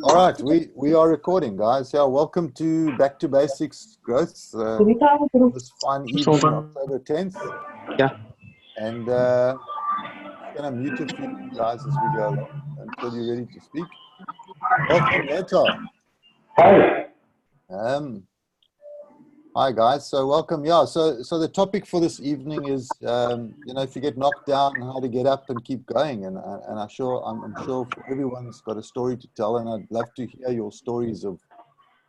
All right, we are recording, guys. Yeah, welcome to Back to Basics Growth. This fine evening, October 10th. Yeah. And going to mute a few guys as we go along until you're ready to speak. Welcome, Lothar. Hi. Hi, guys. So welcome. Yeah. So the topic for this evening is, if you get knocked down, how to get up and keep going. And I'm sure everyone's got a story to tell, and I'd love to hear your stories of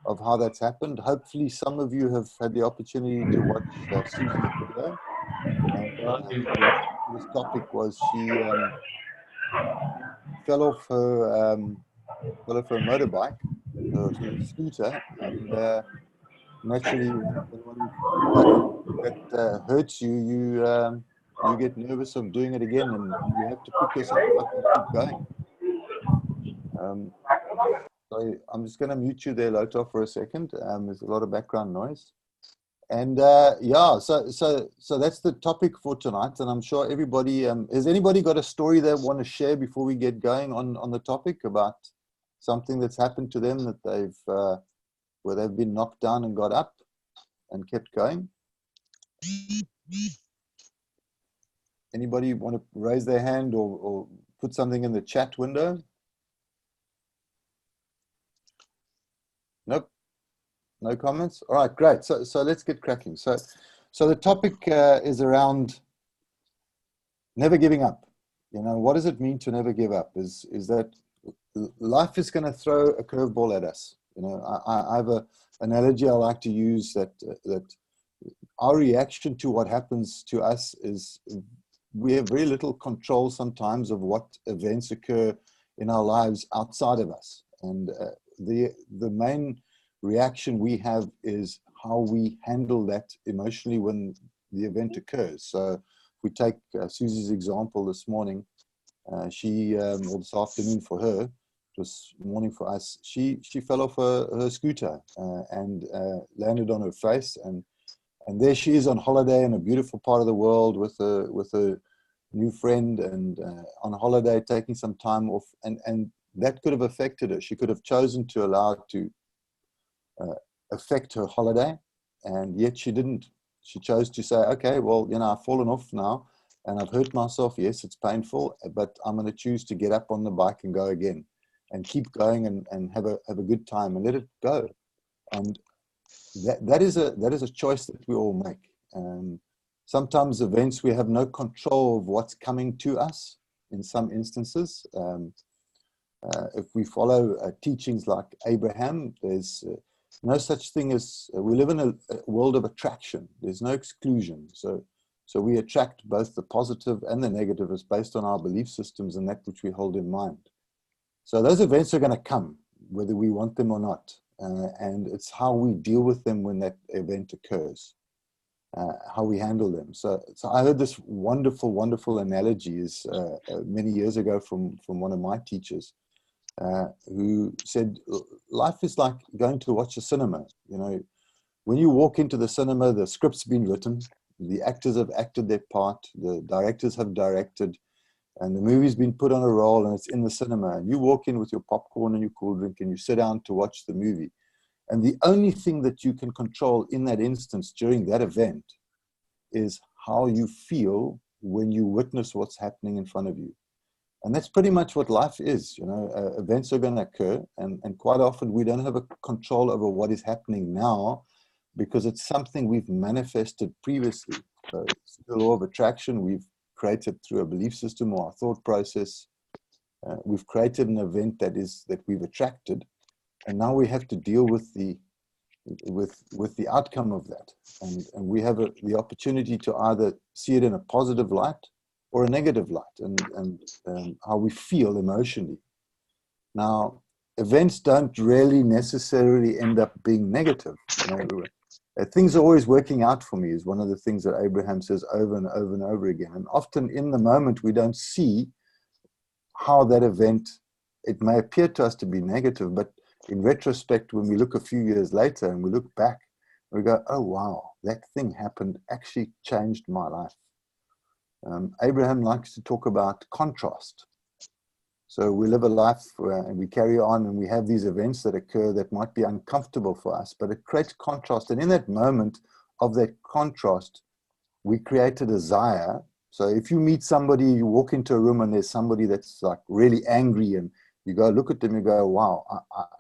how that's happened. Hopefully, some of you have had the opportunity to watch Susie's video. This topic was she fell off her motorbike, her scooter, and naturally, when that hurts you, you get nervous of doing it again, and you have to pick yourself up and keep going. So I'm just going to mute you there, Lothar, for a second. There's a lot of background noise. And yeah, so that's the topic for tonight. And I'm sure everybody, has anybody got a story they want to share before we get going on the topic about something that's happened to them that where they've been knocked down and got up and kept going? Anybody want to raise their hand or put something in the chat window? Nope. No comments? All right, great. So let's get cracking. So the topic is around never giving up. What does it mean to never give up? Is that life is going to throw a curveball at us. I have an analogy I like to use that our reaction to what happens to us is we have very little control sometimes of what events occur in our lives outside of us. And the main reaction we have is how we handle that emotionally when the event occurs. So if we take Susie's example this morning, or this afternoon for her, it was morning for us, she fell off her scooter and landed on her face, and there she is on holiday in a beautiful part of the world with a new friend, and on holiday taking some time off, and that could have affected her. She could have chosen to allow it to affect her holiday, and yet she didn't. She chose to say, okay, well, I've fallen off now and I've hurt myself. Yes, it's painful, but I'm going to choose to get up on the bike and go again and keep going and have a good time and let it go. And that is a choice that we all make. Sometimes events, we have no control of what's coming to us in some instances. If we follow teachings like Abraham, there's no such thing as, we live in a world of attraction. There's no exclusion. So we attract both the positive and the negative as based on our belief systems and that which we hold in mind. So those events are going to come, whether we want them or not. And it's how we deal with them when that event occurs, how we handle them. So I heard this wonderful analogy many years ago from one of my teachers, who said, life is like going to watch a cinema. When you walk into the cinema, the script's been written, the actors have acted their part, the directors have directed, and the movie's been put on a roll and it's in the cinema. And you walk in with your popcorn and your cool drink and you sit down to watch the movie. And the only thing that you can control in that instance during that event is how you feel when you witness what's happening in front of you. And that's pretty much what life is. Events are going to occur, and quite often we don't have a control over what is happening now because it's something we've manifested previously. So it's the law of attraction we've created through a belief system or a thought process. We've created an event that we've attracted, and now we have to deal with the outcome of that. And we have the opportunity to either see it in a positive light or a negative light, and how we feel emotionally. Now, events don't really necessarily end up being negative. Things are always working out for me is one of the things that Abraham says over and over and over again. And often in the moment, we don't see how that event, it may appear to us to be negative, but in retrospect, when we look a few years later and we look back, we go, oh, wow, that thing happened, actually changed my life. Abraham likes to talk about contrast. So we live a life and we carry on, and we have these events that occur that might be uncomfortable for us, but it creates contrast. And in that moment of that contrast, we create a desire. So if you meet somebody, you walk into a room and there's somebody that's like really angry, and you go look at them, you go, wow,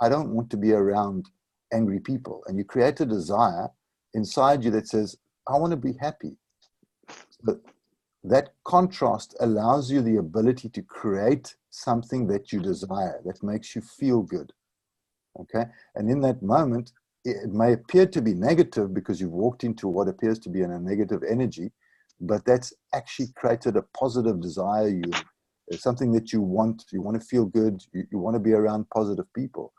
I don't want to be around angry people. And you create a desire inside you that says, I want to be happy. But that contrast allows you the ability to create something that you desire, that makes you feel good. Okay. And in that moment, it may appear to be negative because you've walked into what appears to be in a negative energy, but that's actually created a positive desire. It's something that you want to feel good. You want to be around positive people.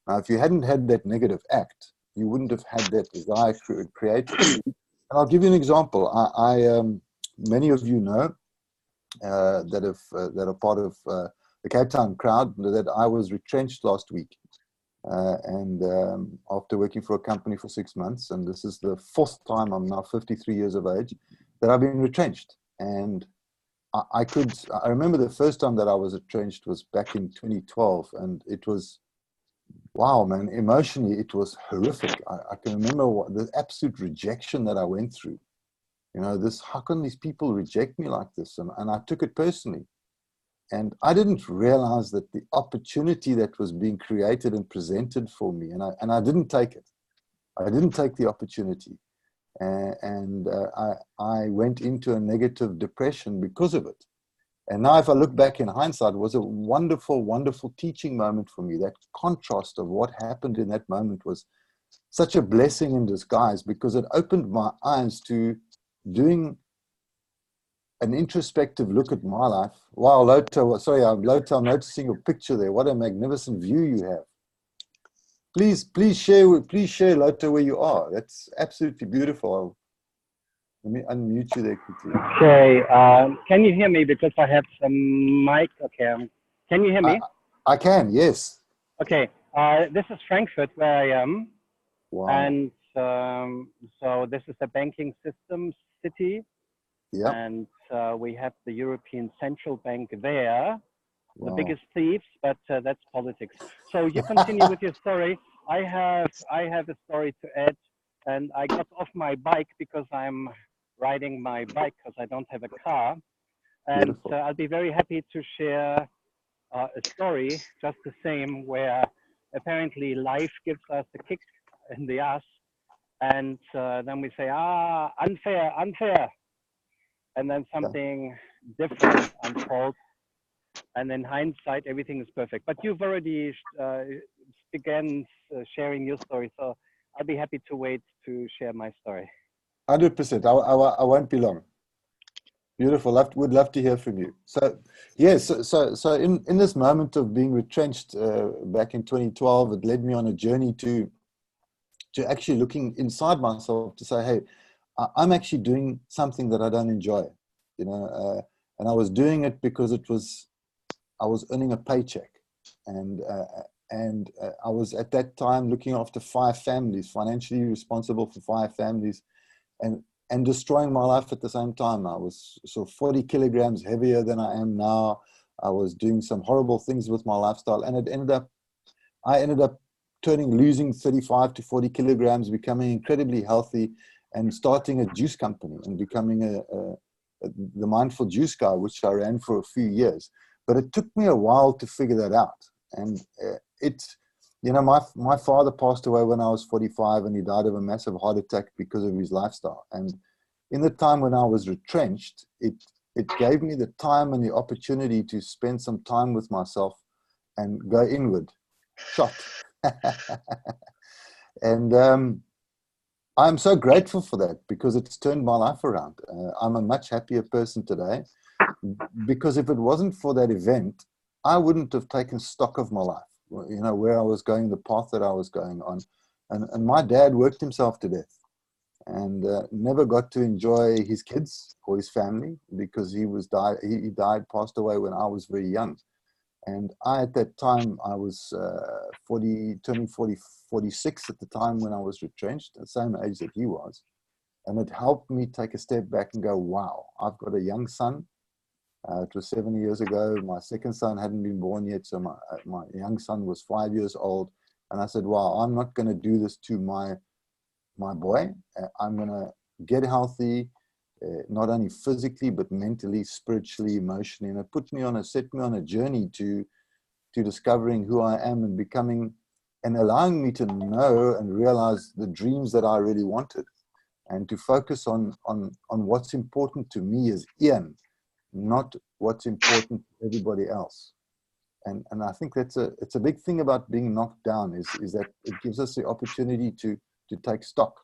Now, if you hadn't had that negative act, you wouldn't have had that desire created. And I'll give you an example. Many of you know that are part of the Cape Town crowd that I was retrenched last week. And after working for a company for 6 months, and this is the fourth time, I'm now 53 years of age, that I've been retrenched. And I remember the first time that I was retrenched was back in 2012, and it was, wow, man, emotionally, it was horrific. I can remember the absolute rejection that I went through. You know, how can these people reject me like this? And I took it personally. And I didn't realize that the opportunity that was being created and presented for me, and I didn't take it. I didn't take the opportunity. And I went into a negative depression because of it. And now if I look back in hindsight, it was a wonderful, wonderful teaching moment for me. That contrast of what happened in that moment was such a blessing in disguise, because it opened my eyes to doing an introspective look at my life. Wow, Loto, sorry, Loto, I'm noticing your picture there. What a magnificent view you have. Please share, Loto, where you are. That's absolutely beautiful. Let me unmute you there quickly. Okay, can you hear me? Because I have some mic. Okay, can you hear me? I can, yes. Okay, this is Frankfurt, where I am. Wow. And so this is a banking system city. Yeah. And we have the European Central Bank there, Wow. the biggest thieves, but that's politics. So you continue with your story. I have a story to add, and I got off my bike because I'm riding my bike because I don't have a car. And I'll be very happy to share a story just the same, where apparently life gives us a kick in the ass, and then we say, unfair, unfair. And then something different unfolds. And in hindsight, everything is perfect. But you've already began sharing your story, so I'll be happy to wait to share my story. 100%. I won't be long. Beautiful. Would love to hear from you. So, yes. So in this moment of being retrenched back in 2012, it led me on a journey to actually looking inside myself to say, hey, I'm actually doing something that I don't enjoy, you know, and I was doing it because I was earning a paycheck, and I was at that time looking after 5 families, financially responsible for 5 families, and destroying my life at the same time. I was 40 kilograms heavier than I am now. I was doing some horrible things with my lifestyle, and I ended up losing 35 to 40 kilograms, becoming incredibly healthy, and starting a juice company and becoming the Mindful Juice Guy, which I ran for a few years. But it took me a while to figure that out. And you know, my father passed away when I was 45, and he died of a massive heart attack because of his lifestyle. And in the time when I was retrenched, it gave me the time and the opportunity to spend some time with myself and go inward. Shot. And I'm so grateful for that, because it's turned my life around. I'm a much happier person today, because if it wasn't for that event, I wouldn't have taken stock of my life, you know, where I was going, the path that I was going on. And my dad worked himself to death, and never got to enjoy his kids or his family, because he died, passed away when I was very young. And at that time, I was 46 at the time when I was retrenched, the same age that he was. And it helped me take a step back and go, wow, I've got a young son. It was 7 years ago. My second son hadn't been born yet, so my young son was 5 years old. And I said, wow, I'm not going to do this to my boy. I'm going to get healthy, not only physically, but mentally, spiritually, emotionally. And it set me on a journey to discovering who I am and becoming, and allowing me to know and realize the dreams that I really wanted, and to focus on what's important to me as Ian, not what's important to everybody else. And I think it's a big thing about being knocked down is that it gives us the opportunity to take stock.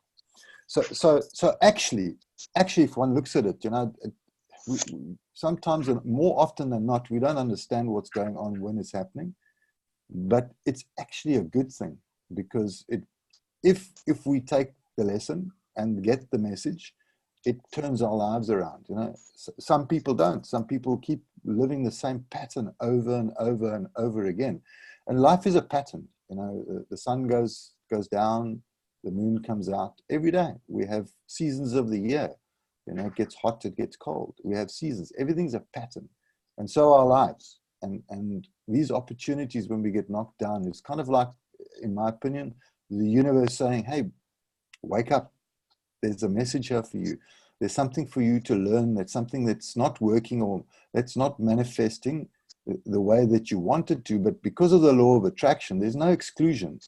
So actually, if one looks at it, you know, we sometimes, and more often than not, we don't understand what's going on when it's happening, but it's actually a good thing, because if we take the lesson and get the message, it turns our lives around. You know, some people don't. Some people keep living the same pattern over and over and over again. And life is a pattern. You know, the sun goes down, the moon comes out every day. We have seasons of the year. You know, it gets hot, it gets cold. We have seasons. Everything's a pattern. And so our lives. And these opportunities, when we get knocked down, it's kind of like, in my opinion, the universe saying, hey, wake up. There's a message here for you. There's something for you to learn. That's something that's not working, or that's not manifesting the way that you wanted to. But because of the law of attraction, there's no exclusion.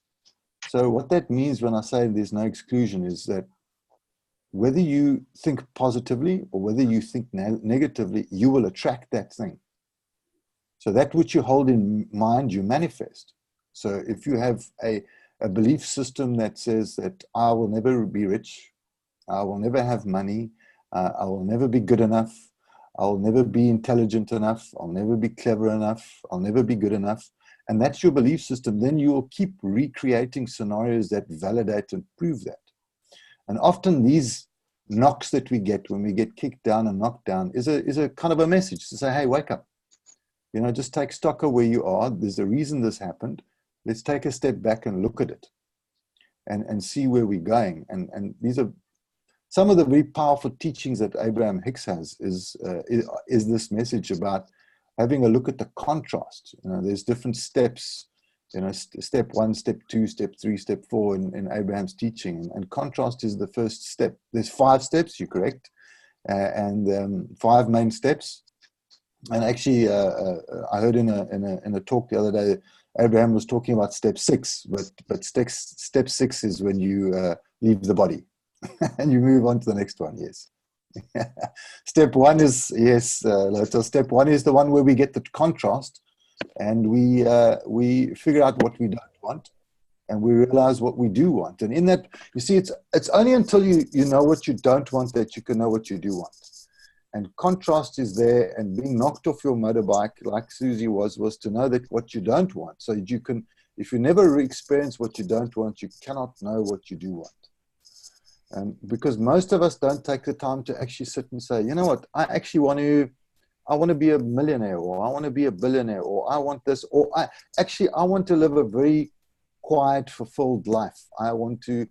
So what that means when I say there's no exclusion is that whether you think positively or whether you think negatively, you will attract that thing. So that which you hold in mind, you manifest. So if you have a belief system that says that I will never be rich, I will never have money, I will never be good enough, I'll never be intelligent enough, I'll never be clever enough, I'll never be good enough, and that's your belief system, then you will keep recreating scenarios that validate and prove that. And often these knocks that we get when we get kicked down and knocked down is a kind of a message to say, hey, wake up. You know, just take stock of where you are. There's a reason this happened. Let's take a step back and look at it and see where we're going. And these are some of the very powerful teachings that Abraham Hicks has is this message about having a look at the contrast. You know, there's different steps, you know, step 1, step 2, step 3, step 4 in Abraham's teaching. And contrast is the first step. There's 5 steps, you're correct, and 5 main steps. And actually, I heard in a talk the other day, Abraham was talking about step 6, but step 6 is when you leave the body and you move on to the next one. Yes. Step 1 is, yes, Loto, step 1 is the one where we get the contrast, and we figure out what we don't want, and we realize what we do want. And in that, you see, it's only until you know what you don't want that you can know what you do want. And contrast is there, and being knocked off your motorbike, like Susie was to know that what you don't want. So you can, if you never experience what you don't want, you cannot know what you do want. Because most of us don't take the time to actually sit and say, you know what, I actually want to be a millionaire, or I want to be a billionaire, or I want this, or I want to live a very quiet, fulfilled life. I want to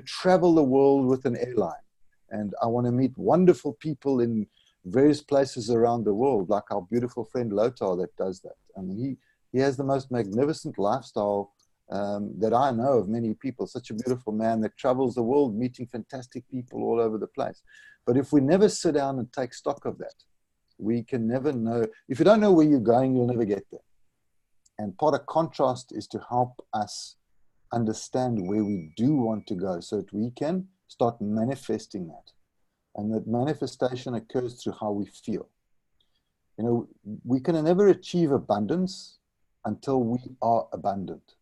travel the world with an airline. And I want to meet wonderful people in various places around the world, like our beautiful friend Lothar that does that. I mean, he has the most magnificent lifestyle that I know of many people. Such a beautiful man that travels the world, meeting fantastic people all over the place. But if we never sit down and take stock of that, we can never know. If you don't know where you're going, you'll never get there. And part of contrast is to help us understand where we do want to go, so that we can start manifesting that. And that manifestation occurs through how we feel. You know, we can never achieve abundance until we are abundant.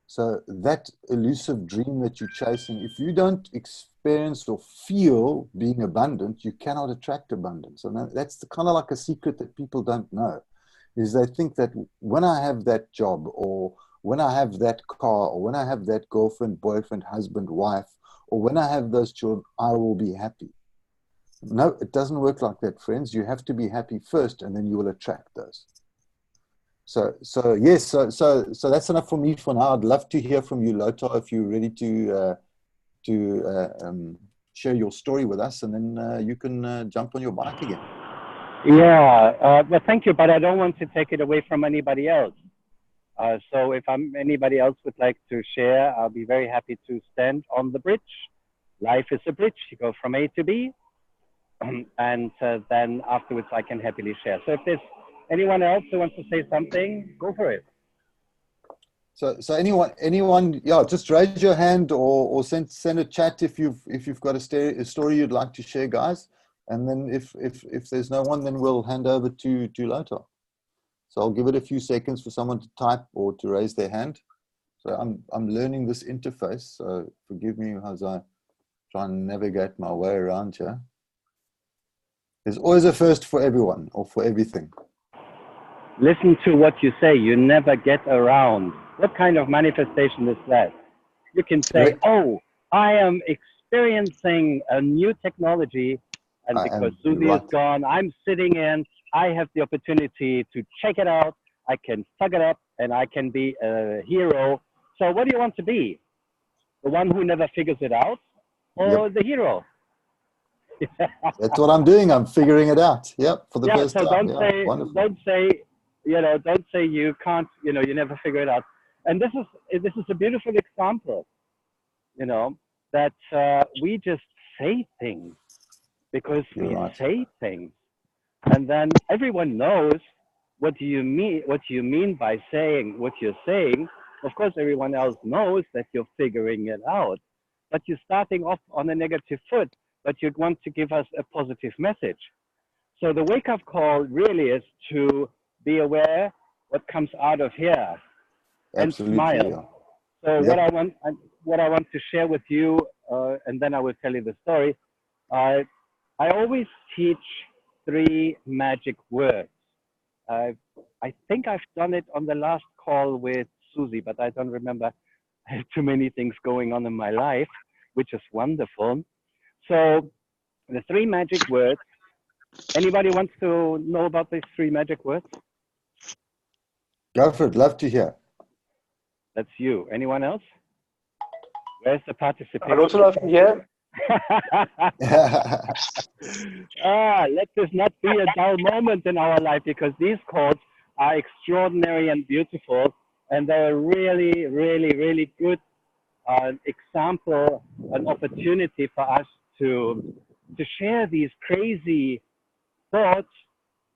So that elusive dream that you're chasing, if you don't experience or feel being abundant, you cannot attract abundance. And that's kind of like a secret that people don't know, is they think that when I have that job, or when I have that car, or when I have that girlfriend, boyfriend, husband, wife, or when I have those children, I will be happy. No, it doesn't work like that, friends. You have to be happy first, and then you will attract those. So yes, so that's enough for me for now. I'd love to hear from you, Lothar, if you're ready to share your story with us, and then you can jump on your bike again. Yeah, well, thank you, but I don't want to take it away from anybody else. So if anybody else would like to share, I'll be very happy to stand on the bridge. Life is a bridge. You go from A to B, and then afterwards I can happily share. So if there's anyone else who wants to say something, go for it. So anyone, yeah, just raise your hand or send a chat if you've got a story you'd like to share, guys. And then if there's no one, then we'll hand over to Lothar. So I'll give it a few seconds for someone to type or to raise their hand. So I'm learning this interface, so forgive me as I try and navigate my way around here. There's always a first for everyone or for everything. Listen to what you say. You never get around. What kind of manifestation is that? You can say, oh, I am experiencing a new technology, and because Susie is gone, I'm sitting in, I have the opportunity to check it out, I can fuck it up, and I can be a hero. So what do you want to be? The one who never figures it out, or the hero? That's what I'm doing. I'm figuring it out. Yep, for the first so time. Don't say you can't, you never figure it out. And this is a beautiful example, that we just say things because we say things, and then everyone knows what you mean by saying what you're saying. Of course, everyone else knows that you're figuring it out, but you're starting off on a negative foot, but you want to give us a positive message. So the wake-up call really is to be aware what comes out of here and smile. So what I want to share with you, and then I will tell you the story. I always teach 3 magic words. I think I've done it on the last call with Susie, but I don't remember. I have too many things going on in my life, which is wonderful. So the 3 magic words. Anybody wants to know about these 3 magic words? Go for it. Love to hear. That's you. Anyone else? Where's the participation? I'd also love to hear. Let this not be a dull moment in our life, because these calls are extraordinary and beautiful, and they're really, really, really good example, an opportunity for us to share these crazy thoughts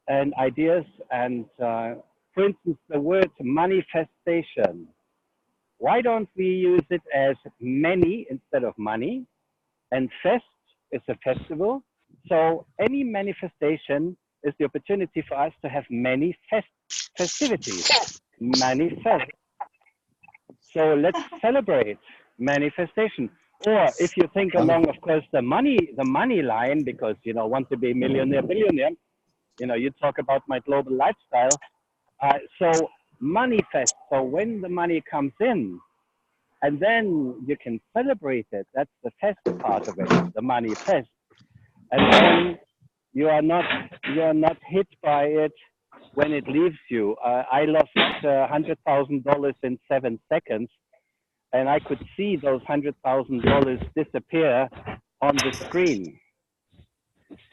and ideas. And for instance, the word manifestation. Why don't we use it as many instead of money? And fest is a festival. So any manifestation is the opportunity for us to have many festivities. Manifest. So let's celebrate manifestation. Or if you think along, of course, the money line, because want to be millionaire, billionaire, you talk about my global lifestyle. So manifest. So when the money comes in, and then you can celebrate it. That's the fest part of it, the manifest. And then you are not hit by it when it leaves you. I lost $100,000 in 7 seconds, and I could see those $100,000 disappear on the screen.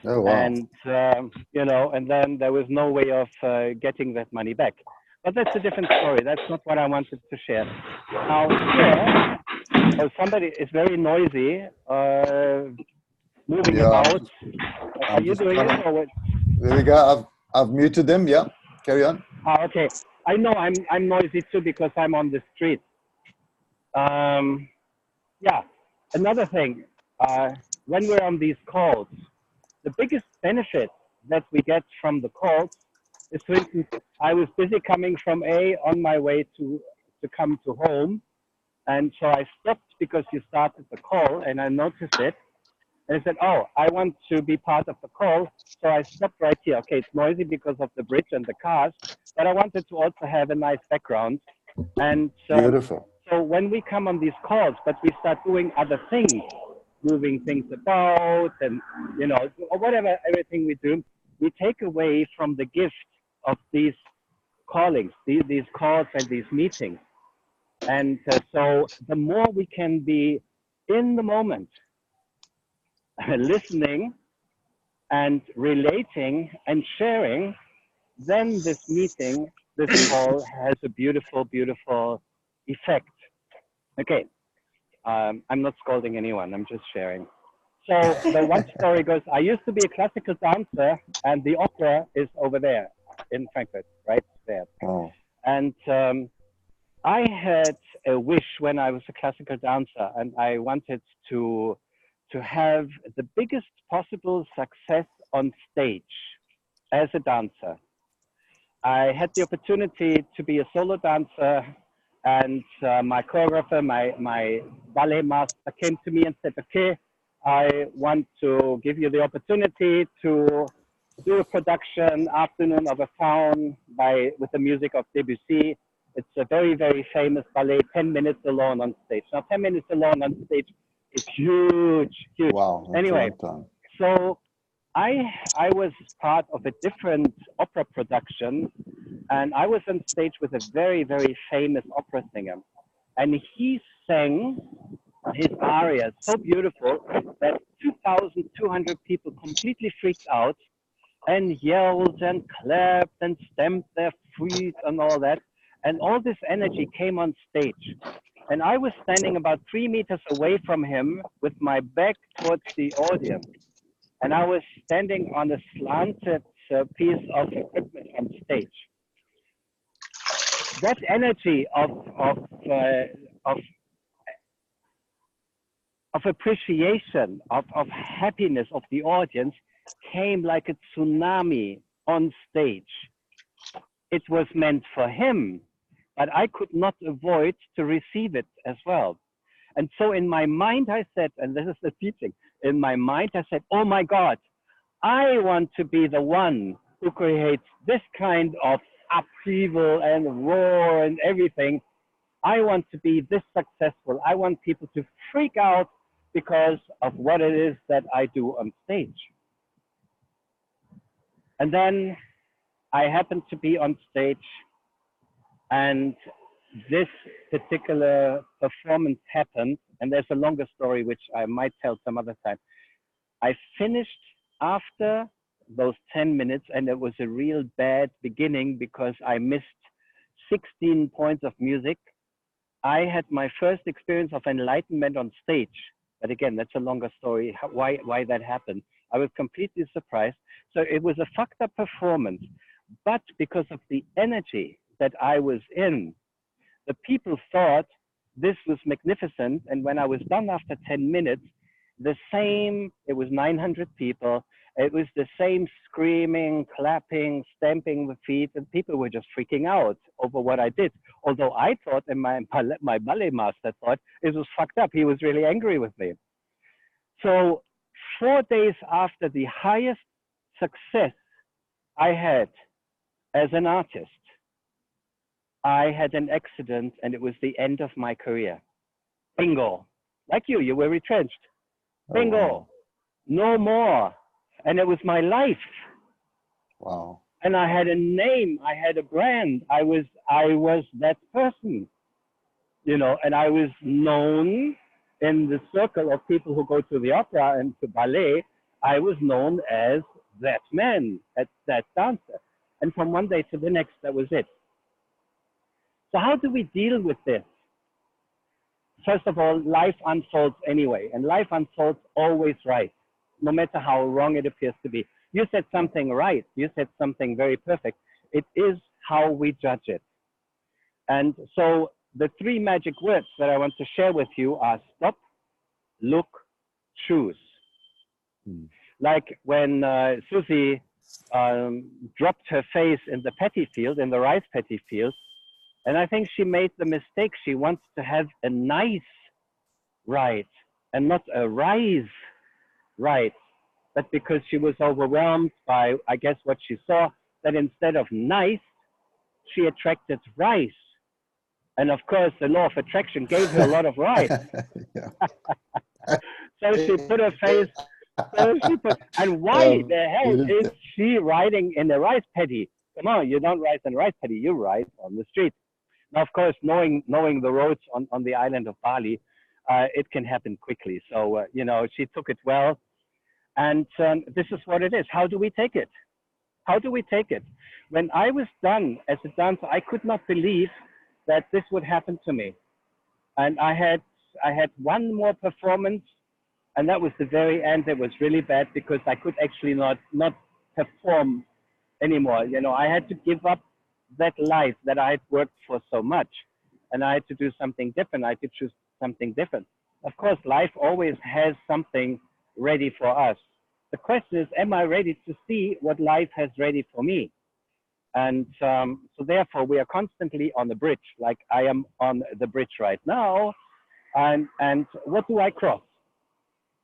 Oh, wow. And and then there was no way of getting that money back. But that's a different story. That's not what I wanted to share. Now here, somebody is very noisy, moving about. Are you doing it or what? There we go. I've muted them. Yeah, carry on. Okay. I know I'm noisy too because I'm on the street. Yeah. Another thing, when we're on these calls, the biggest benefit that we get from the calls is, for instance, I was busy coming from A on my way to come to home. And so I stopped because you started the call, and I noticed it. And I said, oh, I want to be part of the call. So I stopped right here. Okay, it's noisy because of the bridge and the cars, but I wanted to also have a nice background. And beautiful. So when we come on these calls, but we start doing other things, moving things about, and or whatever, everything we do, we take away from the gift of these callings, these calls and these meetings. And so the more we can be in the moment, listening, and relating and sharing, then this meeting, this call has a beautiful, beautiful effect. Okay, I'm not scolding anyone, I'm just sharing. So the one story goes, I used to be a classical dancer, and the opera is over there in Frankfurt, right there. Oh. And I had a wish when I was a classical dancer, and I wanted to have the biggest possible success on stage as a dancer. I had the opportunity to be a solo dancer, and my choreographer, my ballet master came to me and said, okay, I want to give you the opportunity to do a production, Afternoon of a Faun, with the music of Debussy. It's a very, very famous ballet, 10 minutes alone on stage. Now, 10 minutes alone on stage is huge, huge. Wow. Anyway, so I was part of a different opera production, and I was on stage with a very, very famous opera singer. And he sang his aria so beautiful that 2,200 people completely freaked out and yelled and clapped and stamped their feet and all that. And all this energy came on stage. And I was standing about 3 meters away from him with my back towards the audience. And I was standing on a slanted piece of equipment on stage. That energy of appreciation, of happiness of the audience came like a tsunami on stage. It was meant for him, but I could not avoid to receive it as well. And so in my mind, I said, and this is the teaching, in my mind, I said, oh my God, I want to be the one who creates this kind of upheaval and roar and everything. I want to be this successful. I want people to freak out because of what it is that I do on stage. And then I happened to be on stage, and this particular performance happened, and there's a longer story which I might tell some other time. I finished after those 10 minutes, and it was a real bad beginning because I missed 16 points of music. I had my first experience of enlightenment on stage, but again, that's a longer story, why that happened. I was completely surprised. So it was a fucked up performance, but because of the energy that I was in, the people thought this was magnificent. And when I was done after 10 minutes, it was 900 people. It was the same screaming, clapping, stamping the feet, and people were just freaking out over what I did. Although I thought, and my ballet master thought, it was fucked up. He was really angry with me. So 4 days after the highest success I had as an artist, I had an accident, and it was the end of my career. Bingo. Like you were retrenched. Bingo. Oh, wow. No more. And it was my life. Wow. And I had a name, I had a brand. I was that person, you know, and I was known in the circle of people who go to the opera and to ballet. I was known as that man, that dancer. And from one day to the next, that was it. So how do we deal with this? First of all, life unfolds anyway, and life unfolds always right, no matter how wrong it appears to be. You said something right. You said something very perfect. It is how we judge it. And so the 3 magic words that I want to share with you are stop, look, choose. Like when Susie dropped her face in the paddy field, in the rice paddy field, and I think she made the mistake. She wants to have a nice ride and not a rise ride. But because she was overwhelmed by, I guess, what she saw, that instead of nice, she attracted rice. And of course, the law of attraction gave her a lot of rice. So she put her face, and why the hell is she riding in a rice paddy? Come on, you don't ride in a rice paddy, you ride on the street. Now, of course, knowing the roads on the island of Bali, it can happen quickly. So, you know, she took it well. And this is what it is. How do we take it? How do we take it? When I was done as a dancer, I could not believe that this would happen to me. And I had one more performance, and that was the very end. It was really bad because I could actually not perform anymore. You know, I had to give up that life that I had worked for so much, and I had to do something different. I had to choose something different. Of course, life always has something ready for us. The question is, am I ready to see what life has ready for me? And so therefore, we are constantly on the bridge, like I am on the bridge right now. And what do I cross?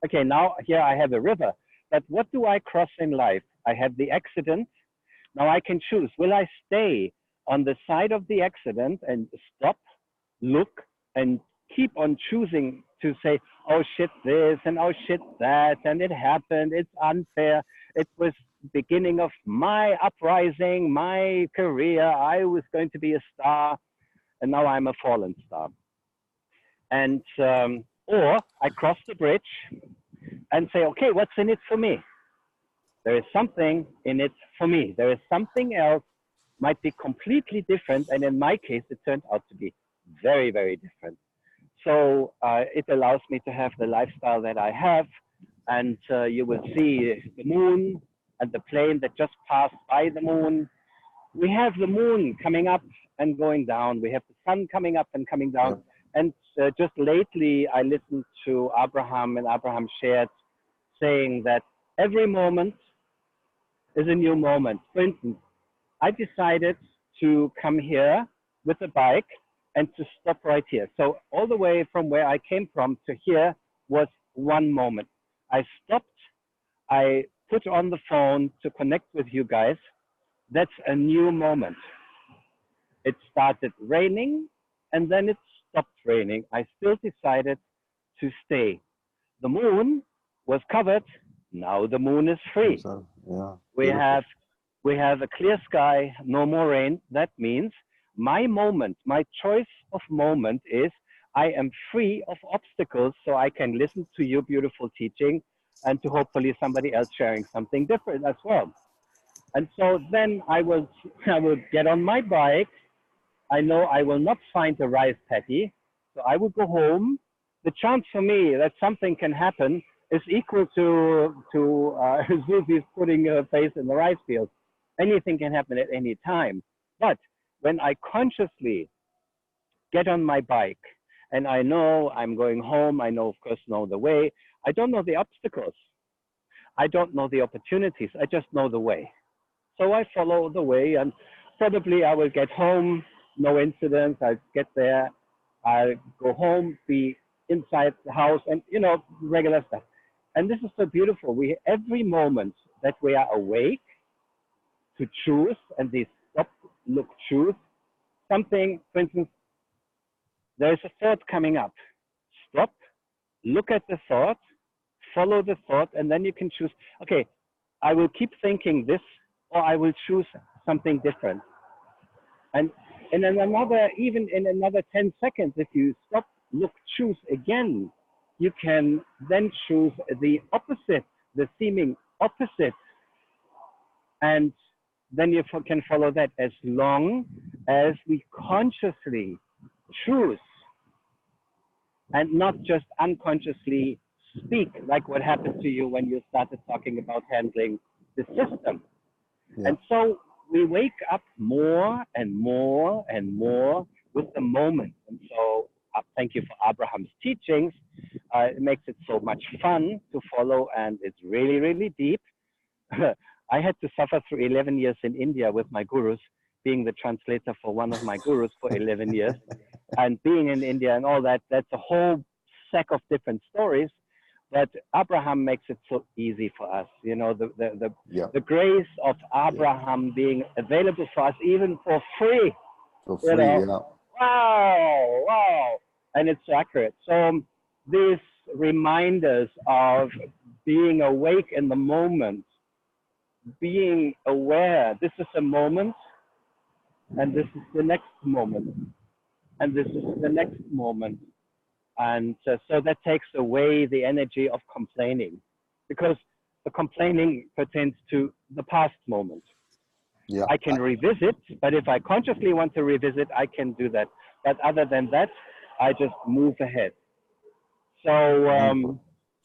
Okay, now here I have a river, but what do I cross in life? I have the accident. Now I can choose, will I stay on the side of the accident and stop, look, and keep on choosing to say, oh shit this and oh shit that, and it happened, it's unfair, it was beginning of my uprising, my career, I was going to be a star, and now I'm a fallen star. And or I cross the bridge and say, okay, what's in it for me? There is something in it for me. There is something else, might be completely different. And in my case, it turned out to be very, very different. So it allows me to have the lifestyle that I have. And you will see the moon and the plane that just passed by the moon. We have the moon coming up and going down. We have the sun coming up and coming down. Yep. And just lately, I listened to Abraham, and Abraham shared saying that every moment is a new moment. For instance, I decided to come here with a bike and to stop right here. So all the way from where I came from to here was one moment. I stopped, I put on the phone to connect with you guys. That's a new moment. It started raining and then it stopped raining. I still decided to stay. The moon was covered. Now the moon is free. So, yeah, we have a clear sky, no more rain. That means my moment, my choice of moment is I am free of obstacles, so I can listen to your beautiful teaching and to hopefully somebody else sharing something different as well. And so then I will get on my bike. I know I will not find a rice paddy, so I will go home. The chance for me that something can happen is equal to Suzy's putting her face in the rice field. Anything can happen at any time. But when I consciously get on my bike and I know I'm going home, I know, of course, know the way. I don't know the obstacles. I don't know the opportunities. I just know the way. So I follow the way, and probably I will get home, no incidents. I get there, I go home, be inside the house, and you know, regular stuff. And this is so beautiful. Every moment that we are awake to choose, and this stop, look, choose something. For instance, there is a thought coming up. Stop, look at the thought, follow the thought, and then you can choose. Okay, I will keep thinking this, or I will choose something different. And in even in another 10 seconds, if you stop, look, choose again, you can then choose the opposite, the seeming opposite. And then you can follow that as long as we consciously choose and not just unconsciously speak, like what happened to you when you started talking about handling the system. Yeah. And so we wake up more and more and more with the moment. And so thank you for Abraham's teachings. It makes it so much fun to follow, and it's really, really deep. I had to suffer through 11 years in India with my gurus, being the translator for one of my gurus for 11 years. And being in India and all that, that's a whole sack of different stories. But Abraham makes it so easy for us. You know, the grace of Abraham being available for us even for free. For free, you know? Yeah. Wow, wow. And it's so accurate. So these reminders of being awake in the moment, being aware, this is a moment, and this is the next moment, and this is the next moment. And so that takes away the energy of complaining, because the complaining pertains to the past moment. Yeah. I can revisit, but if I consciously want to revisit, I can do that. But other than that, I just move ahead. So I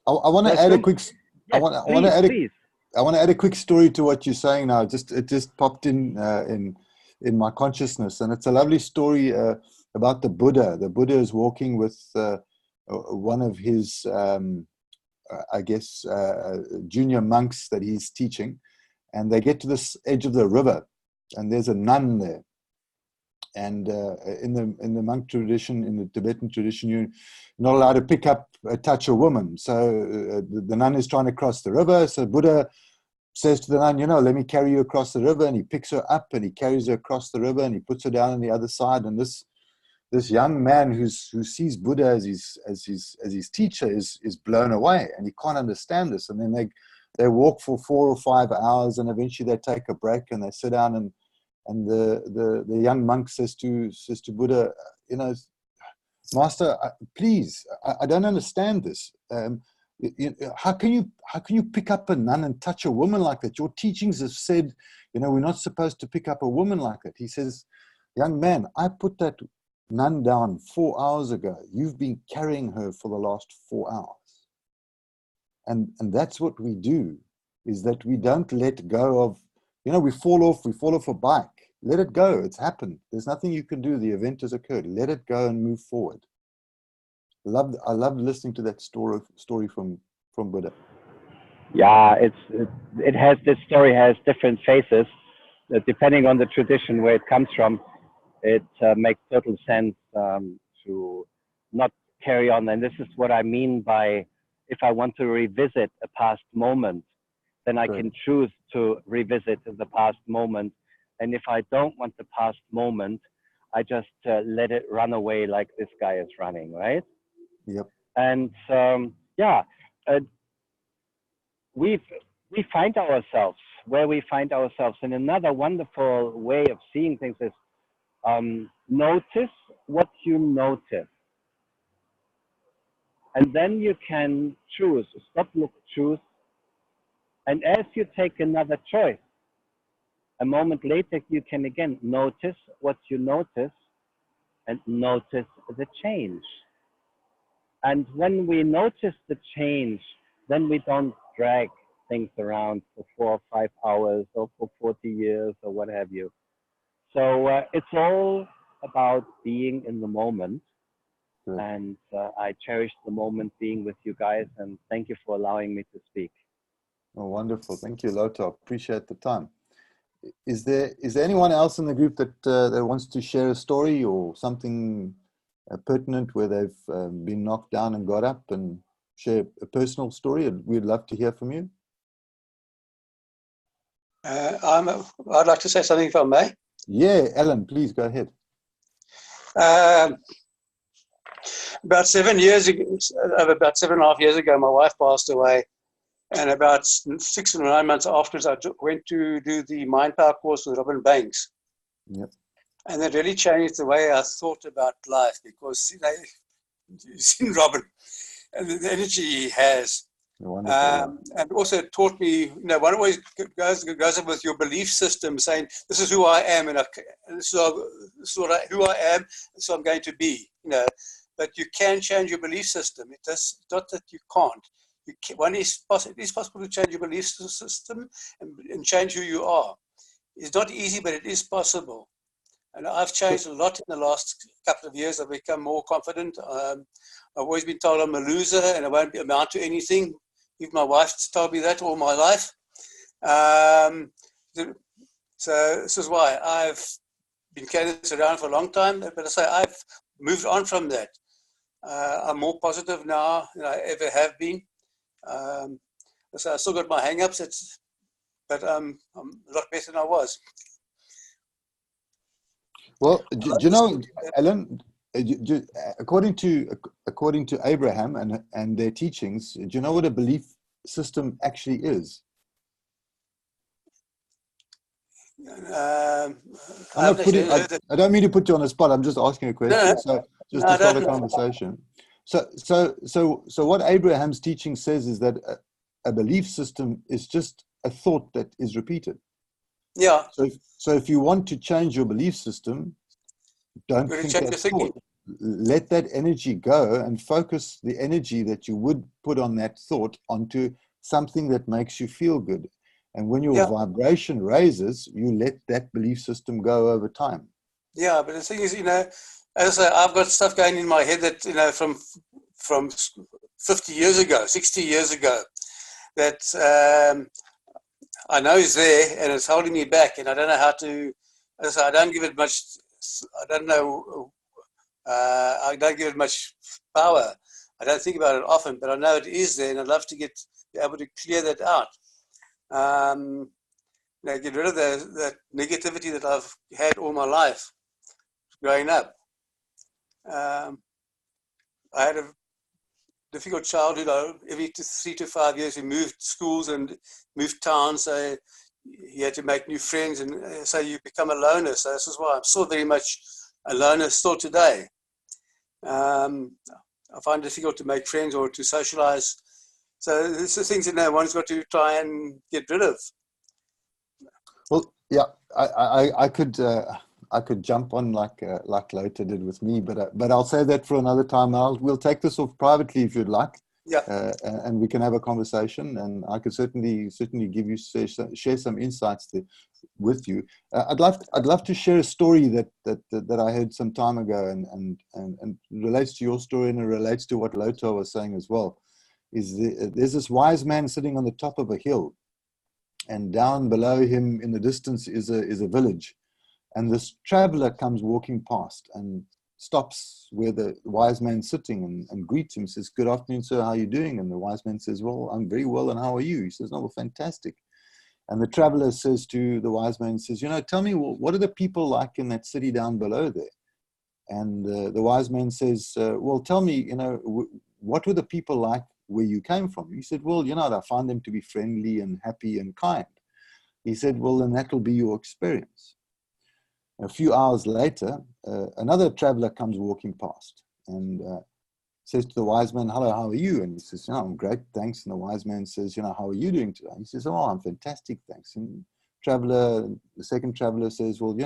want to add a quick. yes, I want to add please. I want to add a quick story to what you're saying now. It just popped in my consciousness, and it's a lovely story about the Buddha. The Buddha is walking with one of his, I guess, junior monks that he's teaching, and they get to this edge of the river, and there's a nun there. And in the monk tradition, in the Tibetan tradition, you're not allowed to pick up, touch a woman. So the nun is trying to cross the river. So Buddha says to the nun, let me carry you across the river. And he picks her up and he carries her across the river and he puts her down on the other side. And this young man who sees Buddha as his teacher is blown away, and he can't understand this. And then they walk for 4 or 5 hours, and eventually they take a break and they sit down, and the young monk says to Buddha, Master, please, I don't understand this. How can you pick up a nun and touch a woman like that? Your teachings have said, we're not supposed to pick up a woman like that. He says, young man, I put that nun down 4 hours ago. You've been carrying her for the last 4 hours. And that's what we do, is that we don't let go of, we fall off a bike. Let it go. It's happened. There's nothing you can do. The event has occurred. Let it go and move forward. I love listening to that story from Buddha. Yeah, this story has different faces, depending on the tradition where it comes from. It makes total sense to not carry on. And this is what I mean by, if I want to revisit a past moment, then I can choose to revisit the past moment. And if I don't want the past moment, I just let it run away like this guy is running, right? Yep. And we find ourselves where we find ourselves. And another wonderful way of seeing things is notice what you notice. And then you can choose, stop, look, choose. And as you take another choice, a moment later, you can again notice what you notice and notice the change. And when we notice the change, then we don't drag things around for 4 or 5 hours or for 40 years or what have you. So it's all about being in the moment. Good. And I cherish the moment being with you guys, and thank you for allowing me to speak. Oh, wonderful. Thank you, Lothar. Appreciate the time. Is there anyone else in the group that wants to share a story or something pertinent where they've been knocked down and got up and share a personal story? We'd love to hear from you. I'd like to say something if I may. Yeah, Ellen, please go ahead. About 7 years ago, about 7.5 years ago, my wife passed away. And about 6 or 9 months afterwards, I went to do the Mind Power course with Robin Banks. Yep. And it really changed the way I thought about life, because you've seen Robin and the energy he has. And also taught me, one always goes up with your belief system, saying, this is who I am, and this is who I am, and so I'm going to be. But you can change your belief system. It's not that you can't. It is possible to change your belief system and change who you are. It's not easy, but it is possible. And I've changed a lot in the last couple of years. I've become more confident. I've always been told I'm a loser and I won't amount to anything. Even my wife's told me that all my life. So this is why I've been carrying this around for a long time. But I say I've moved on from that. I'm more positive now than I ever have been. So I still got my hang-ups, but I'm a lot better than I was. Well, do you know, Ellen, according to Abraham and their teachings, do you know what a belief system actually is? I don't mean to put you on the spot. I'm just asking a question. So just to start a conversation. So what Abraham's teaching says is that a belief system is just a thought that is repeated. Yeah. So if you want to change your belief system, don't think that thought. Let that energy go and focus the energy that you would put on that thought onto something that makes you feel good. And when your vibration raises, you let that belief system go over time. Yeah, but the thing is, as I say, I've got stuff going in my head that, from 50 years ago, 60 years ago, that I know is there and it's holding me back, and I don't know how to, as I say, I don't give it much, I don't know, I don't give it much power. I don't think about it often, but I know it is there, and I'd love to be able to clear that out. Get rid of that negativity that I've had all my life growing up. I had a difficult childhood. Every 3 to 5 years, we moved schools and moved towns. So you had to make new friends, and so you become a loner. So this is why I'm still very much a loner still today. I find it difficult to make friends or to socialize. So these are things that one's got to try and get rid of. Well, yeah, I could jump on like Lothar did with me, but I'll say that for another time. We'll take this off privately if you'd like. Yeah. And we can have a conversation, and I could certainly give you share some insights with you. I'd love to share a story that I heard some time ago, and relates to your story, and it relates to what Lothar was saying as well. There's this wise man sitting on the top of a hill, and down below him in the distance is a village, and this traveler comes walking past and stops where the wise man's sitting and greets him, says, "Good afternoon, sir, how are you doing?" And the wise man says, "Well, I'm very well, and how are you?" He says, "No, well, fantastic." And the traveler says to the wise man, says, "Tell me, what are the people like in that city down below there?" And the wise man says, "Well, tell me, what were the people like where you came from?" He said, "Well, I find them to be friendly and happy and kind." He said, "Well, then that will be your experience." A few hours later, another traveler comes walking past and says to the wise man, "Hello, how are you?" And he says, "I'm great, thanks." And the wise man says, "How are you doing today?" He says, "Oh, I'm fantastic, thanks." And the second traveler says, "Well,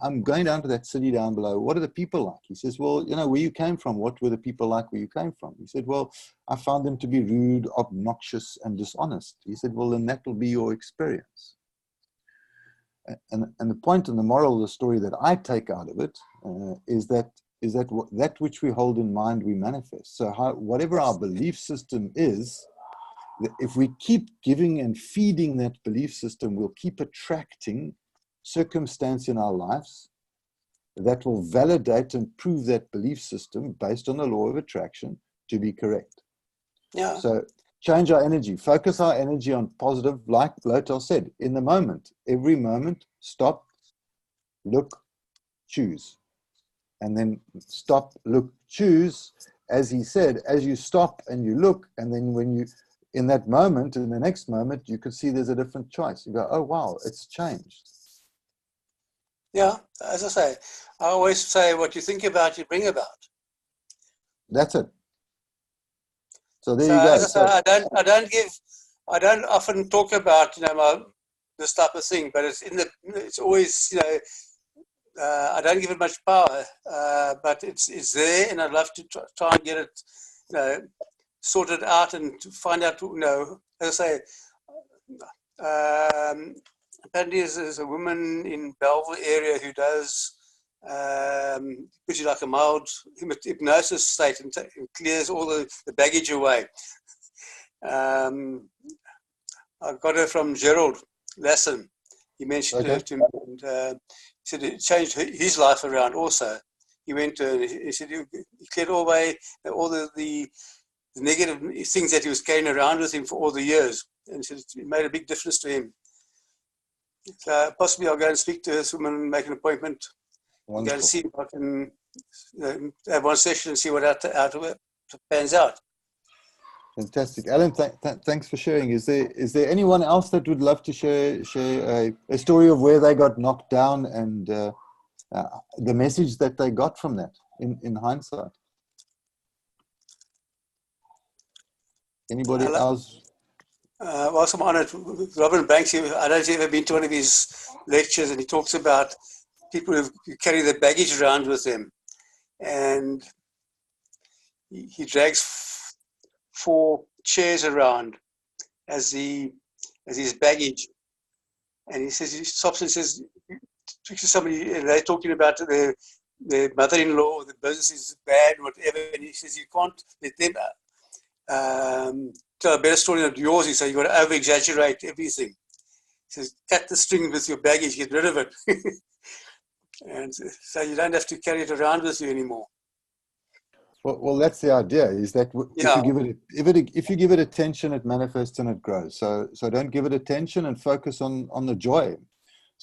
I'm going down to that city down below. What are the people like?" He says, "Well, where you came from, what were the people like where you came from?" He said, "Well, I found them to be rude, obnoxious, and dishonest." He said, "Well, then that will be your experience." And the point and the moral of the story that I take out of it is that which we hold in mind, we manifest. So whatever our belief system is, if we keep giving and feeding that belief system, we'll keep attracting circumstance in our lives that will validate and prove that belief system based on the law of attraction to be correct. Yeah. So change our energy, focus our energy on positive, like Lothar said, in the moment. Every moment, stop, look, choose. And then stop, look, choose, as he said, as you stop and you look, and then when you, in that moment, in the next moment, you could see there's a different choice. You go, "Oh, wow, it's changed." Yeah, as I say, I always say, what you think about, you bring about. That's it. So there you go. As I say, I don't often talk about this type of thing, but it's always I don't give it much power, but it's there, and I'd love to try and get it sorted out and to find out. As I say, apparently there's a woman in Belleville area who does puts you like a mild hypnosis state and clears all the baggage away. I got her from Gerald Lassen. He mentioned her to me, and he said it changed his life around also. He went to, he said he cleared away all the negative things that he was carrying around with him for all the years, and he said it made a big difference to him. So possibly I'll go and speak to this woman, make an appointment. Wonderful. Go and see if I can have one session and see what out of it pans out. Fantastic, Alan. Thanks for sharing. Is there anyone else that would love to share a story of where they got knocked down and the message that they got from that in hindsight? Anybody else? whilst I'm on it, Robin Banks, I don't know if you've ever been to one of his lectures, and he talks about people who carry their baggage around with them. And he drags 4 chairs around as his baggage. And he says, he stops and says, speaks to somebody, and they're talking about their mother-in-law, the business is bad, whatever. And he says, you can't let them tell a better story than yours. He says, you've got to over-exaggerate everything. He says, cut the string with your baggage, get rid of it. And so you don't have to carry it around with you anymore. Well, that's the idea. Is that Yeah. if you give it attention, it manifests and it grows. So don't give it attention and focus on the joy.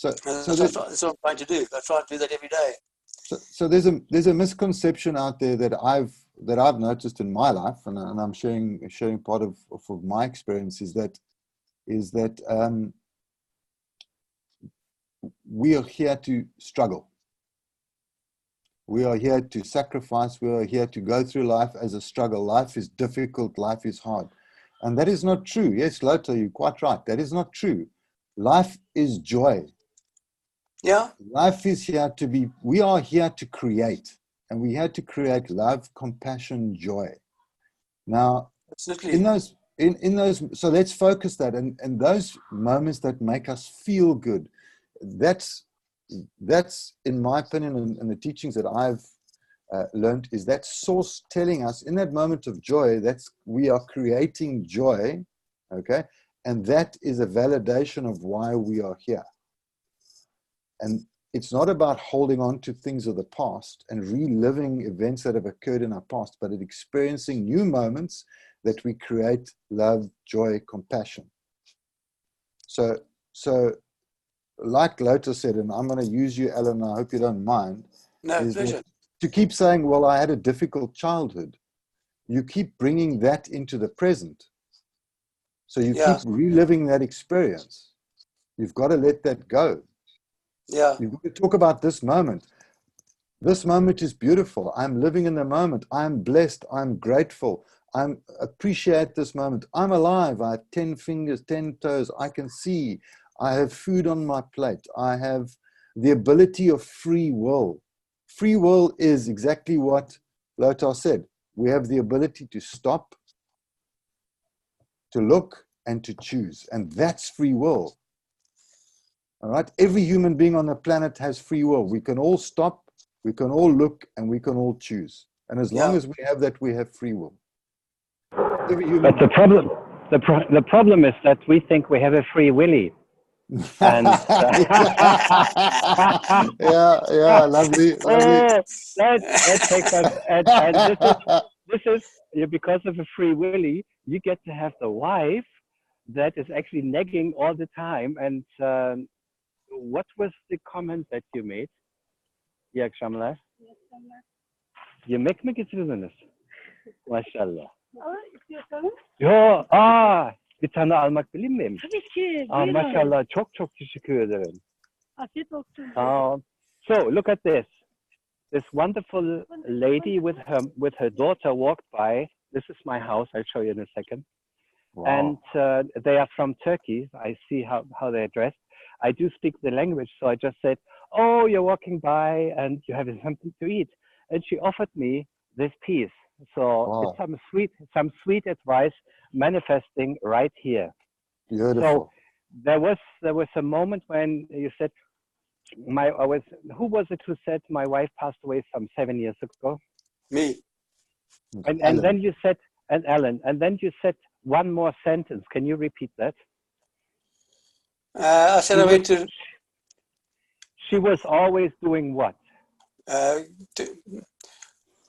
That's what I'm trying to do. I try to do that every day. So there's a misconception out there that I've noticed in my life, and I'm sharing part of my experience, is that we are here to struggle. We are here to sacrifice. We are here to go through life as a struggle. Life is difficult. Life is hard. And that is not true. Yes, Lothar, you're quite right. That is not true. Life is joy. Yeah. Life is here to be, we are here to create. And we had to create love, compassion, joy. Now, absolutely. In those, so let's focus that. And those moments that make us feel good, that's in my opinion, and the teachings that I've learned, is that source telling us in that moment of joy, we are creating joy, okay? And that is a validation of why we are here. And it's not about holding on to things of the past and reliving events that have occurred in our past, but experiencing new moments that we create love, joy, compassion. So like Lothar said, and I'm going to use you, Alan, I hope you don't mind. No, pleasure. To keep saying, well, I had a difficult childhood. You keep bringing that into the present. So you keep reliving that experience. You've got to let that go. Yeah. You've got to talk about this moment. This moment is beautiful. I'm living in the moment. I'm blessed. I'm grateful. I appreciate this moment. I'm alive. I have 10 fingers, 10 toes. I can see. I have food on my plate. I have the ability of free will. Free will is exactly what Lothar said. We have the ability to stop, to look, and to choose. And that's free will. All right? Every human being on the planet has free will. We can all stop, we can all look, and we can all choose. And as long as we have that, we have free will. But the problem is that we think we have a free willy. And lovely. That takes us, and this is because of a free willy, you get to have the wife that is actually nagging all the time. And what was the comment that you made? Yeah, Shamla. Yemek mi getirdiniz? Maşallah. Yo, bir tane almak bileyim miyim? Tabii ki. Maşallah, çok teşekkür ederim. Afiyet olsun. So look at this. This wonderful lady with her daughter walked by. This is my house. I'll show you in a second. Wow. And they are from Turkey. I see how they're dressed. I do speak the language, so I just said, "Oh, you're walking by, and you have something to eat." And she offered me this piece. So it's some sweet advice manifesting right here. Beautiful. So there was a moment when you said, who was it who said my wife passed away some 7 years ago? Me. And then you said, and Alan, and then you said one more sentence. Can you repeat that? I said I went to. She was always doing what?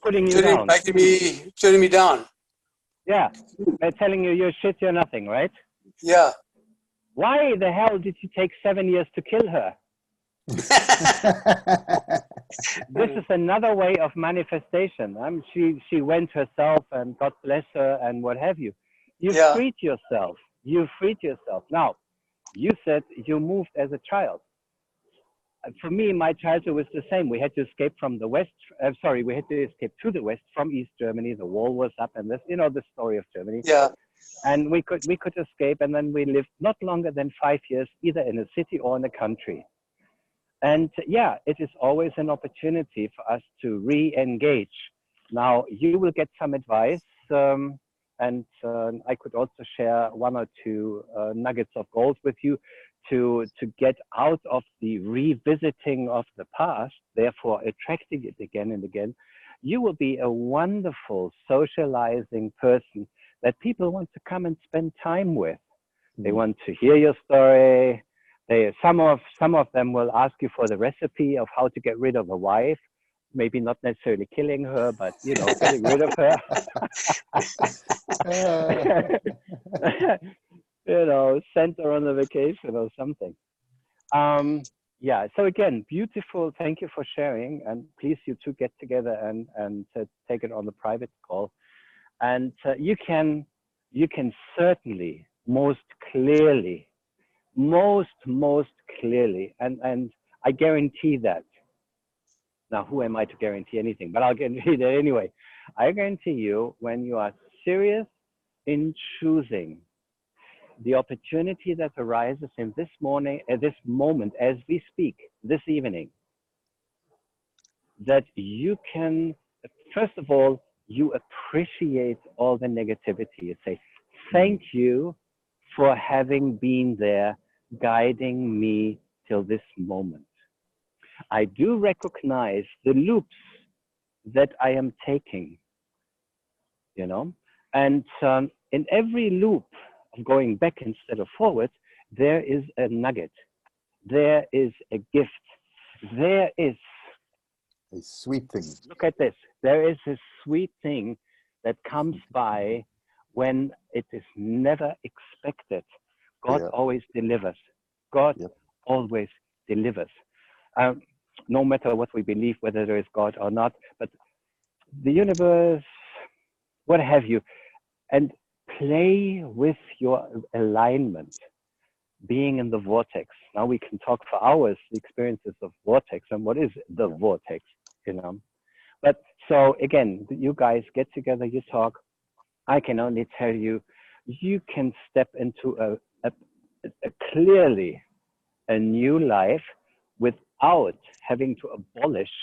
Putting you down. Turning me down. Yeah, they're telling you you're shit, you're nothing, right? Yeah. Why the hell did you take 7 years to kill her? This is another way of manifestation. She went herself, and God bless her, and what have you. You freed yourself. You freed yourself. Now, you said you moved as a child. For me, my childhood was the same. We had to escape from the West. We had to escape to the West from East Germany. The wall was up, and this, the story of Germany. Yeah. and we could escape, and then we lived not longer than 5 years, either in a city or in a country. And yeah, it is always an opportunity for us to re-engage. Now, you will get some advice, and I could also share one or two nuggets of gold with you to get out of the revisiting of the past, therefore attracting it again and again. You will be a wonderful socializing person that people want to come and spend time with. They want to hear your story. Some of them will ask you for the recipe of how to get rid of a wife. Maybe not necessarily killing her, but getting rid of her. Send her on a vacation or something. Yeah. So again, beautiful. Thank you for sharing, and please you two get together and take it on the private call. And you can certainly most clearly, and I guarantee that. Now, who am I to guarantee anything? But I'll guarantee that anyway. I guarantee you, when you are serious in choosing the opportunity that arises in this moment, as we speak, this evening, that you can, first of all, you appreciate all the negativity. You say, thank you for having been there, guiding me till this moment. I do recognize the loops that I am taking, and in every loop of going back instead of forward, there is a nugget, there is a gift, there is a sweet thing. Look at this. There is a sweet thing that comes by when it is never expected. God always delivers. God always delivers. No matter what we believe, whether there is God or not, but the universe, what have you, and play with your alignment, being in the vortex. Now we can talk for hours, the experiences of vortex and what is the vortex, But so again, you guys get together, you talk. I can only tell you, you can step into a clearly a new life without having to abolish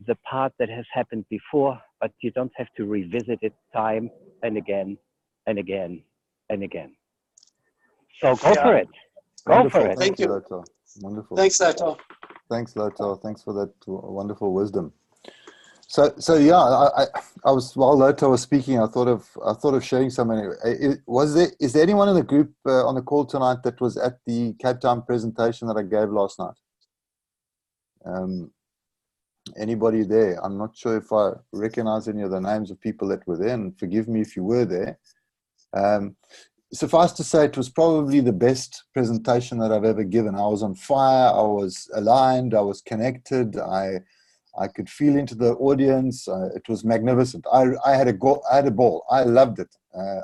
the part that has happened before, but you don't have to revisit it time and again and again and again. So go for it. Go for it. Thank you. Lothar. Wonderful. Thanks, Lothar. Thanks, Lothar. Thanks for that wonderful wisdom. So yeah, I was, while Lothar was speaking, I thought of sharing something. Is there anyone in the group on the call tonight that was at the Cape Town presentation that I gave last night? Anybody there? I'm not sure if I recognize any of the names of people that were there, and forgive me if you were there. Suffice to say, it was probably the best presentation that I've ever given. I was on fire. I was aligned. I was connected. I could feel into the audience. It was magnificent. I had a ball. I loved it.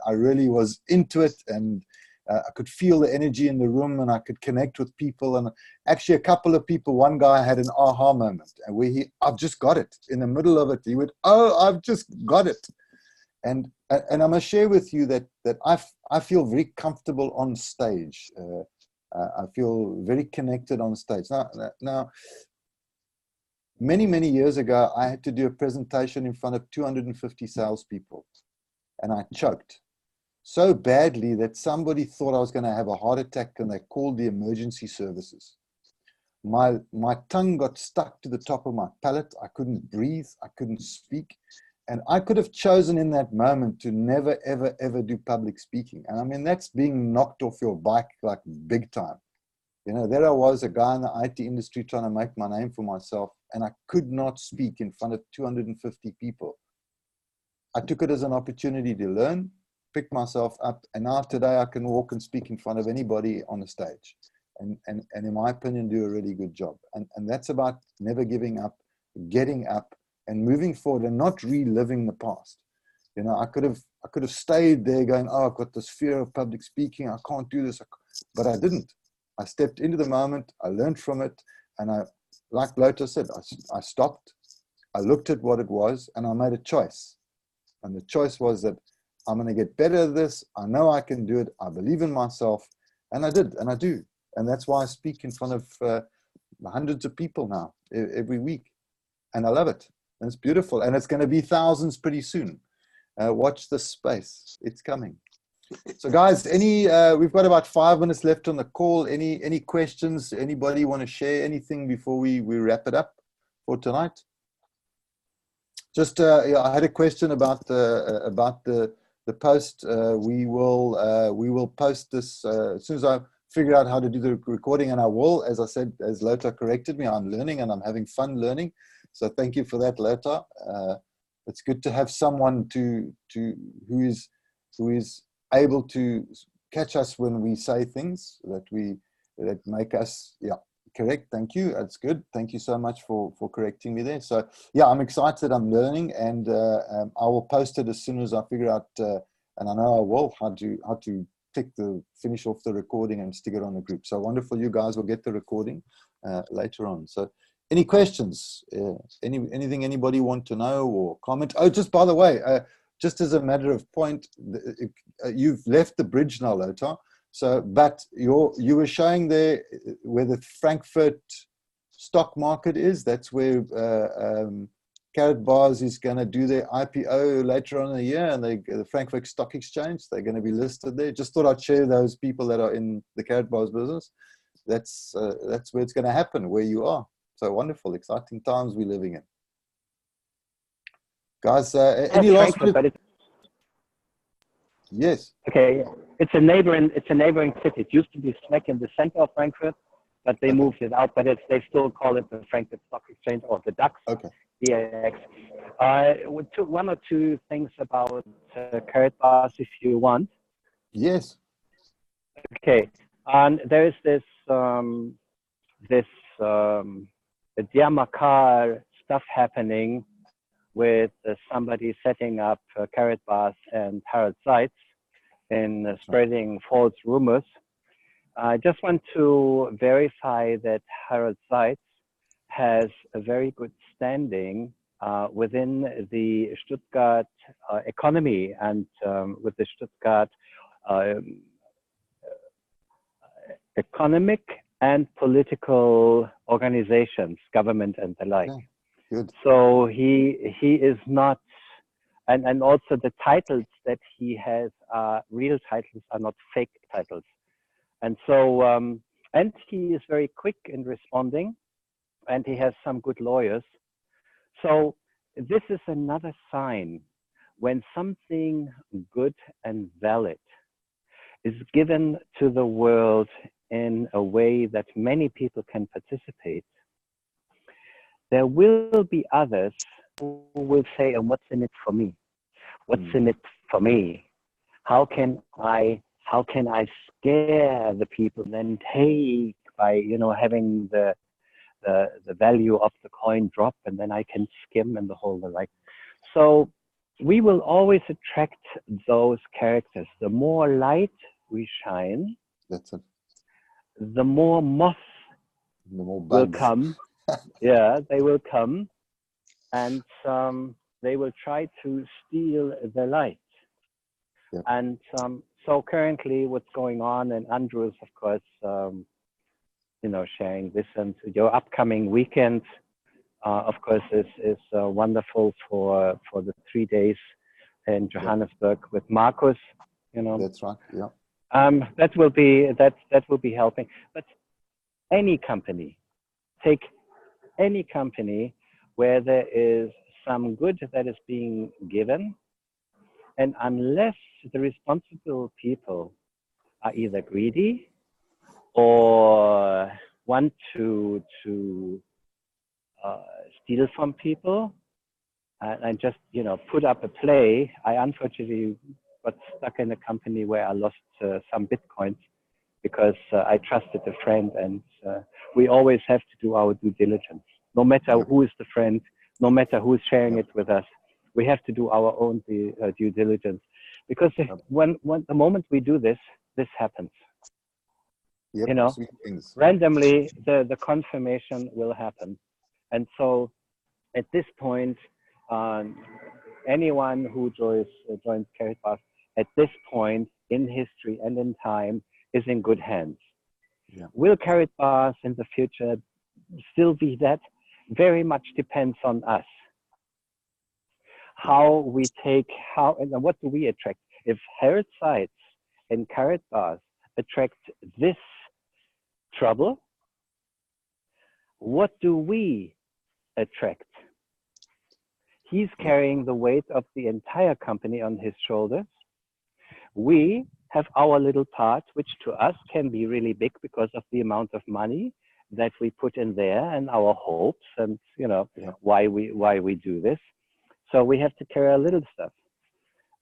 I really was into it, and I could feel the energy in the room, and I could connect with people. And actually, a couple of people, one guy had an aha moment, and where I've just got it. In the middle of it, he went, "Oh, I've just got it." And I must share with you that I feel very comfortable on stage. I feel very connected on stage. Now, many years ago, I had to do a presentation in front of 250 salespeople, and I choked so badly that somebody thought I was going to have a heart attack, and they called the emergency services. My tongue got stuck to the top of my palate. I couldn't breathe. I couldn't speak. And I could have chosen in that moment to never, ever, ever do public speaking. And I mean, that's being knocked off your bike like big time. There I was, a guy in the IT industry trying to make my name for myself, and I could not speak in front of 250 people. I took it as an opportunity to learn, pick myself up, and now today I can walk and speak in front of anybody on the stage. And in my opinion, do a really good job. And that's about never giving up, getting up, and moving forward, and not reliving the past. I could have stayed there going, "Oh, I've got this fear of public speaking. I can't do this," but I didn't. I stepped into the moment. I learned from it, and like Lothar said, I stopped. I looked at what it was, and I made a choice. And the choice was that I'm going to get better at this. I know I can do it. I believe in myself. And I did, and I do. And that's why I speak in front of hundreds of people now every week. And I love it. And it's beautiful. And it's going to be thousands pretty soon. Watch this space. It's coming. So guys, we've got about 5 minutes left on the call. Any questions? Anybody want to share anything before we wrap it up for tonight? Just, yeah, I had a question about the post. We will post this as soon as I figure out how to do the recording, and I will. As I said, as Lothar corrected me, I'm learning and I'm having fun learning. So thank you for that, Lothar. It's good to have someone who is able to catch us when we say things that make us, yeah, correct. Thank you. That's good. Thank you so much for correcting me there. So yeah, I'm excited. I'm learning, and I will post it as soon as I figure out, and I know I will, how to finish off the recording and stick it on the group. So wonderful. You guys will get the recording later on. So any questions? Anything anybody want to know or comment? Oh, just by the way, just as a matter of point, you've left the bridge now, Lothar. So, but you were showing there where the Frankfurt stock market is. That's where Karatbars is going to do their IPO later on in the year, and the Frankfurt Stock Exchange, they're going to be listed there. Just thought I'd share those people that are in the Karatbars business. That's where it's going to happen, where you are. So wonderful, exciting times we're living in. Guys, any last minute? Yes. Okay, it's a neighboring city. It used to be Smack in the center of Frankfurt, but they moved it out. But they still call it the Frankfurt Stock Exchange or the DAX. Okay. DAX. One or two things about Karatbars, if you want. Yes. Okay. And there is this Diamakar stuff happening with somebody setting up Karatbars and Harald Seitz in spreading false rumors. I just want to verify that Harald Seitz has a very good standing within the Stuttgart economy and with the Stuttgart economic and political organizations, government and the like. Okay. Good. So he is not, and also the titles that he has are real titles, are not fake titles. And so, and he is very quick in responding, and he has some good lawyers. So this is another sign when something good and valid is given to the world in a way that many people can participate. There will be others who will say, and what's in it for me? What's in it for me? How can I scare the people and take by, having the value of the coin drop, and then I can skim and the whole like. So we will always attract those characters. The more light we shine, that's it. The more moths will come. Yeah, they will come, and they will try to steal the light. Yeah. And so currently what's going on, and Andrew's, of course, sharing this, and your upcoming weekend, of course, is wonderful for the 3 days in Johannesburg with Marcus. That's right. Yeah. That will be helping. But any company, take any company where there is some good that is being given, and unless the responsible people are either greedy or want to steal from people and just put up a play. I unfortunately got stuck in a company where I lost some bitcoins because I trusted a friend, and we always have to do our due diligence. No matter who is the friend, no matter who is sharing it with us, we have to do our own due diligence, because when the moment we do this happens. Yep, randomly the confirmation will happen. And so at this point, anyone who joins Karatbars at this point in history and in time is in good hands. Yeah. Will Karatbars in the future still be that? Very much depends on us. How we take, and what do we attract? If Herod sites and Karatbars attract this trouble, what do we attract? He's carrying the weight of the entire company on his shoulders. We have our little part, which to us can be really big because of the amount of money that we put in there and our hopes and, you know, why we do this. So we have to carry a little stuff.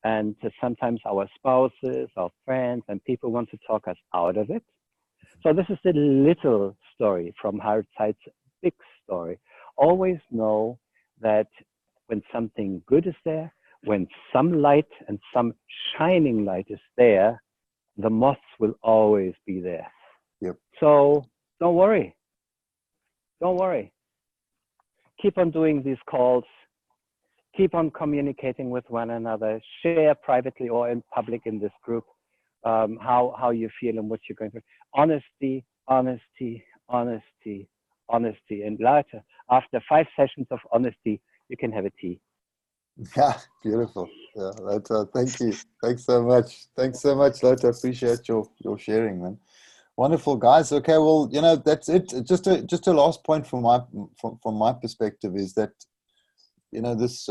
And sometimes our spouses, our friends, and people want to talk us out of it. So this is the little story from Herod Sites' big story. Always know that when something good is there, when some light and some shining light is there, the moths will always be there. Yep. So don't worry. Don't worry. Keep on doing these calls. Keep on communicating with one another. Share privately or in public in this group how you feel and what you're going through. Honesty, honesty, honesty, honesty. And later, after 5 sessions of honesty, you can have a tea. Yeah, beautiful. Yeah, Lothar, thank you. Thanks so much. Thanks so much, Lothar. Appreciate your sharing, man. Wonderful, guys. Okay, well, you know, that's it. Just a last point from my perspective is that, you know, this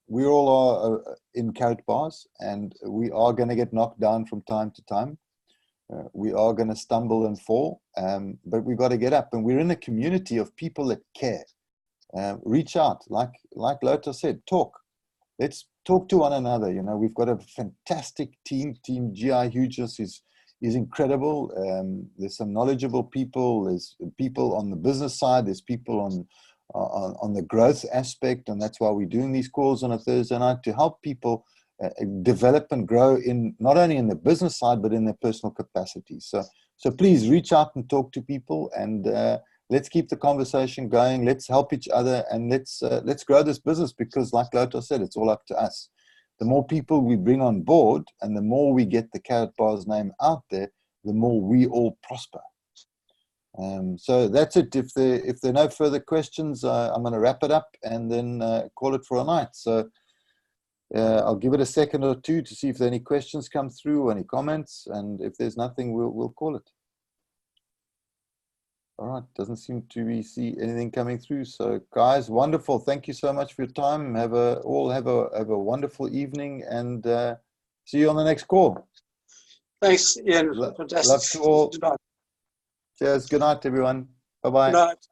we all are in Karatbars, and we are going to get knocked down from time to time. We are going to stumble and fall, but we've got to get up. And we're in a community of people that care. Reach out, like Lothar said, talk. Let's talk to one another. You know, we've got a fantastic team. Team GI Hughes is incredible. There's some knowledgeable people. There's people on the business side. There's people on the growth aspect, and that's why we're doing these calls on a Thursday night to help people develop and grow in not only in the business side but in their personal capacity. So please reach out and talk to people, and let's keep the conversation going. Let's help each other, and let's grow this business, because like Lothar said, it's all up to us. The more people we bring on board and the more we get the Karatbars name out there, the more we all prosper. So that's it. If there are no further questions, I'm going to wrap it up and then call it for a night. So I'll give it a second or two to see if there are any questions come through, any comments, and if there's nothing, we'll call it. All right, doesn't seem to see anything coming through. So guys, wonderful. Thank you so much for your time. All have a wonderful evening, and see you on the next call. Thanks, Ian. Fantastic. Love to all. Cheers. Good night, everyone. Bye-bye. Good night.